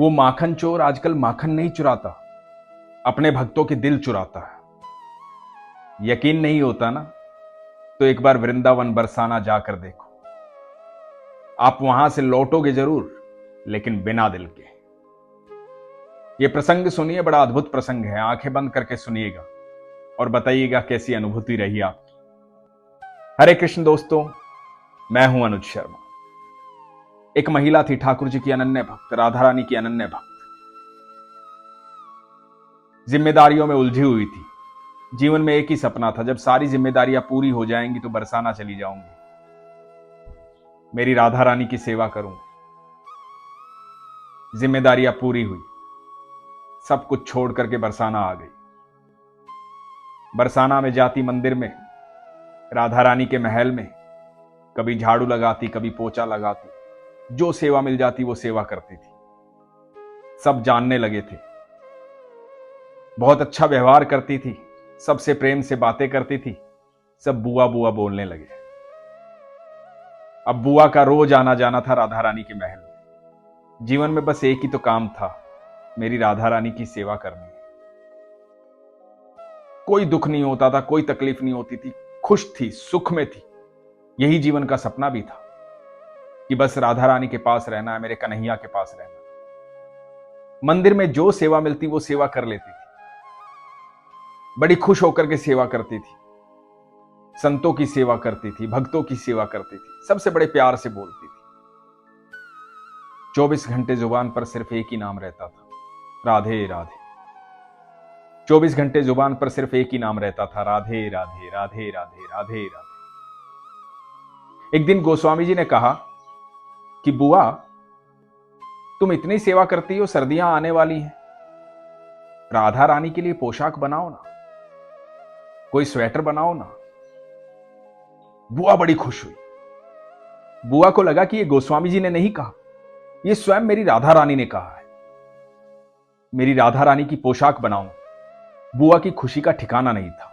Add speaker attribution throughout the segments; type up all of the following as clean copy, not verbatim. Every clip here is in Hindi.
Speaker 1: वो माखन चोर आजकल माखन नहीं चुराता, अपने भक्तों के दिल चुराता है। यकीन नहीं होता ना, तो एक बार वृंदावन बरसाना जाकर देखो। आप वहां से लौटोगे जरूर, लेकिन बिना दिल के। ये प्रसंग सुनिए, बड़ा अद्भुत प्रसंग है। आंखें बंद करके सुनिएगा और बताइएगा कैसी अनुभूति रही आपकी। हरे कृष्ण दोस्तों, मैं हूं अनुज शर्मा। एक महिला थी, ठाकुर जी की अनन्य भक्त, राधा रानी की अनन्य भक्त। जिम्मेदारियों में उलझी हुई थी। जीवन में एक ही सपना था, जब सारी जिम्मेदारियां पूरी हो जाएंगी तो बरसाना चली जाऊंगी, मेरी राधा रानी की सेवा करूं। जिम्मेदारियां पूरी हुई, सब कुछ छोड़ करके बरसाना आ गई। बरसाना में जाती मंदिर में, राधा रानी के महल में, कभी झाड़ू लगाती, कभी पोछा लगाती, जो सेवा मिल जाती वो सेवा करती थी। सब जानने लगे थे, बहुत अच्छा व्यवहार करती थी, सबसे प्रेम से बातें करती थी। सब बुआ बुआ बोलने लगे। अब बुआ का रोज आना जाना था राधा रानी के महल में। जीवन में बस एक ही तो काम था, मेरी राधा रानी की सेवा करनी है। कोई दुख नहीं होता था, कोई तकलीफ नहीं होती थी, खुश थी, सुख में थी। यही जीवन का सपना भी था कि बस राधा रानी के पास रहना है, मेरे कन्हैया के पास रहना है। मंदिर में जो सेवा मिलती वो सेवा कर लेती थी, बड़ी खुश होकर के सेवा करती थी। संतों की सेवा करती थी, भक्तों की सेवा करती थी, सबसे बड़े प्यार से बोलती थी। 24 घंटे जुबान पर सिर्फ एक ही नाम रहता था, राधे राधे। 24 घंटे जुबान पर सिर्फ एक ही नाम रहता था, राधे राधे राधे राधे राधे राधे। एक दिन गोस्वामी जी ने कहा कि बुआ, तुम इतनी सेवा करती हो, सर्दियां आने वाली हैं, राधा रानी के लिए पोशाक बनाओ ना, कोई स्वेटर बनाओ ना। बुआ बड़ी खुश हुई। बुआ को लगा कि ये गोस्वामी जी ने नहीं कहा, ये स्वयं मेरी राधा रानी ने कहा है, मेरी राधा रानी की पोशाक बनाऊं। बुआ की खुशी का ठिकाना नहीं था।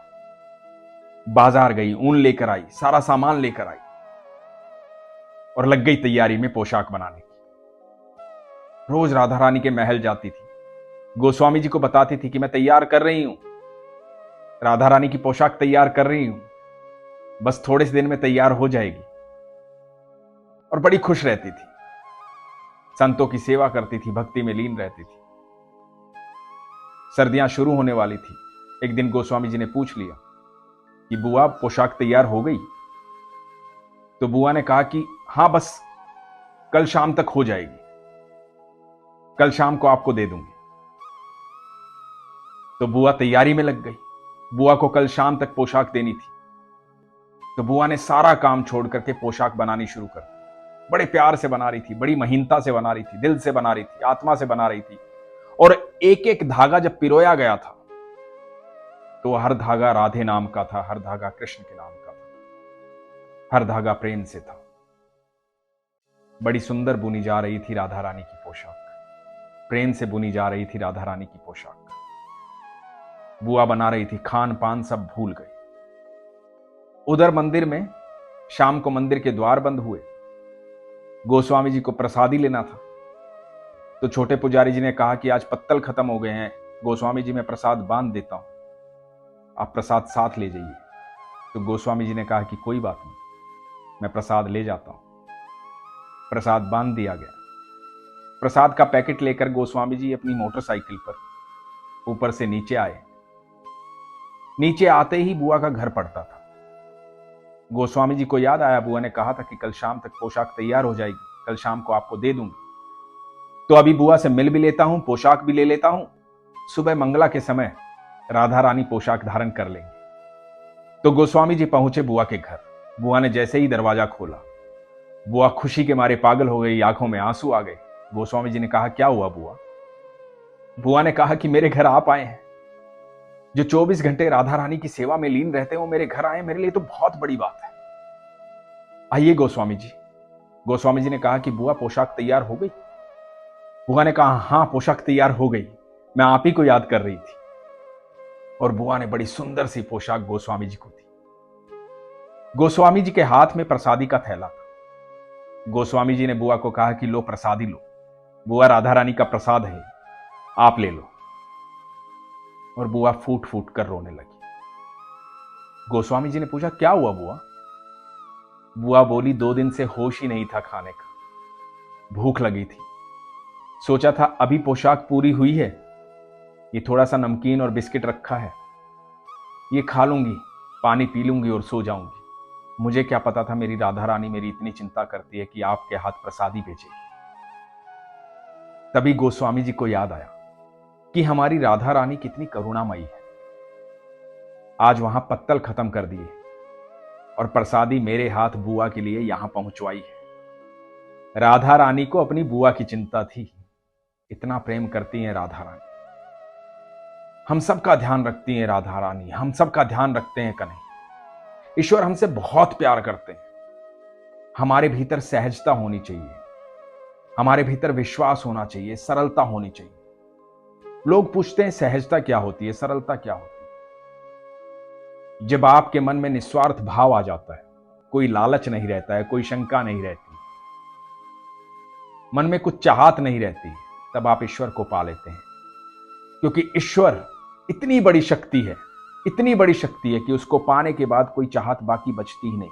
Speaker 1: बाजार गई, ऊन लेकर आई, सारा सामान लेकर आई और लग गई तैयारी में पोशाक बनाने की। रोज राधा रानी के महल जाती थी, गोस्वामी जी को बताती थी कि मैं तैयार कर रही हूं, राधा रानी की पोशाक तैयार कर रही हूं, बस थोड़े से दिन में तैयार हो जाएगी। और बड़ी खुश रहती थी, संतों की सेवा करती थी, भक्ति में लीन रहती थी। सर्दियां शुरू होने वाली थी। एक दिन गोस्वामी जी ने पूछ लिया कि बुआ, पोशाक तैयार हो गई? तो बुआ ने कहा कि हां, बस कल शाम तक हो जाएगी, कल शाम को आपको दे दूंगी। तो बुआ तैयारी में लग गई। बुआ को कल शाम तक पोशाक देनी थी, तो बुआ ने सारा काम छोड़ करके पोशाक बनानी शुरू कर दी। बड़े प्यार से बना रही थी, बड़ी महीनता से बना रही थी, दिल से बना रही थी, आत्मा से बना रही थी। और एक एक धागा जब पिरोया गया था, तो हर धागा राधे नाम का था, हर धागा कृष्ण के नाम का था, हर धागा प्रेम से था। बड़ी सुंदर बुनी जा रही थी राधा रानी की पोशाक, प्रेम से बुनी जा रही थी राधा रानी की पोशाक। बुआ बना रही थी, खान पान सब भूल गई। उधर मंदिर में शाम को मंदिर के द्वार बंद हुए। गोस्वामी जी को प्रसादी लेना था, तो छोटे पुजारी जी ने कहा कि आज पत्तल खत्म हो गए हैं, गोस्वामी जी मैं प्रसाद बांध देता हूं, आप प्रसाद साथ ले जाइए। तो गोस्वामी जी ने कहा कि कोई बात नहीं, मैं प्रसाद ले जाता हूं। प्रसाद बांध दिया गया। प्रसाद का पैकेट लेकर गोस्वामी जी अपनी मोटरसाइकिल पर ऊपर से नीचे आए। नीचे आते ही बुआ का घर पड़ता था। गोस्वामी जी को याद आया, बुआ ने कहा था कि कल शाम तक पोशाक तैयार हो जाएगी, कल शाम को आपको दे दूंगी। तो अभी बुआ से मिल भी लेता हूं, पोशाक भी ले लेता हूं, सुबह मंगला के समय राधा रानी पोशाक धारण कर लेंगे। तो गोस्वामी जी पहुंचे बुआ के घर। बुआ ने जैसे ही दरवाजा खोला, बुआ खुशी के मारे पागल हो गई, आंखों में आंसू आ गए। गोस्वामी जी ने कहा, क्या हुआ बुआ? बुआ ने कहा कि मेरे घर आप आए हैं, जो 24 घंटे राधा रानी की सेवा में लीन रहते हैं वो मेरे घर आए, मेरे लिए तो बहुत बड़ी बात है। आइए गोस्वामी जी। गोस्वामी जी ने कहा कि बुआ, पोशाक तैयार हो गई? बुआ ने कहा, हां, पोशाक तैयार हो गई, मैं आप ही को याद कर रही थी। और बुआ ने बड़ी सुंदर सी पोशाक गोस्वामी जी को दी। गोस्वामी जी के हाथ में प्रसादी का थैला था। गोस्वामी जी ने बुआ को कहा कि लो प्रसादी लो। बुआ राधा रानी का प्रसाद है, आप ले लो। और बुआ फूट फूट कर रोने लगी। गोस्वामी जी ने पूछा, क्या हुआ बुआ? बुआ बोली, 2 दिन से होश ही नहीं था खाने का, भूख लगी थी, सोचा था अभी पोशाक पूरी हुई है, ये थोड़ा सा नमकीन और बिस्किट रखा है, ये खा लूंगी, पानी पी लूंगी और सो जाऊंगी। मुझे क्या पता था मेरी राधा रानी मेरी इतनी चिंता करती है कि आपके हाथ प्रसादी भेजेगी। तभी गोस्वामी जी को याद आया कि हमारी राधा रानी कितनी करुणामयी है। आज वहां पत्तल खत्म कर दिए और प्रसादी मेरे हाथ बुआ के लिए यहां पहुंचवाई है। राधा रानी को अपनी बुआ की चिंता थी, इतना प्रेम करती हैं राधा रानी, हम सबका ध्यान रखती हैं राधा रानी, हम सबका ध्यान रखते हैं कन्हैया। ईश्वर हमसे बहुत प्यार करते हैं। हमारे भीतर सहजता होनी चाहिए, हमारे भीतर विश्वास होना चाहिए, सरलता होनी चाहिए। लोग पूछते हैं सहजता क्या होती है, सरलता क्या होती है? जब आपके मन में निस्वार्थ भाव आ जाता है, कोई लालच नहीं रहता है, कोई शंका नहीं रहती, मन में कुछ चाहत नहीं रहती, तब आप ईश्वर को पा लेते हैं। क्योंकि ईश्वर इतनी बड़ी शक्ति है, इतनी बड़ी शक्ति है कि उसको पाने के बाद कोई चाहत बाकी बचती ही नहीं।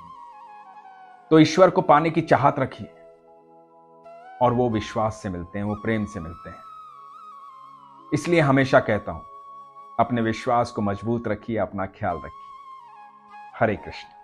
Speaker 1: तो ईश्वर को पाने की चाहत रखिए और वो विश्वास से मिलते हैं, वो प्रेम से मिलते हैं। इसलिए हमेशा कहता हूं, अपने विश्वास को मजबूत रखिए, अपना ख्याल रखिए। हरे कृष्ण।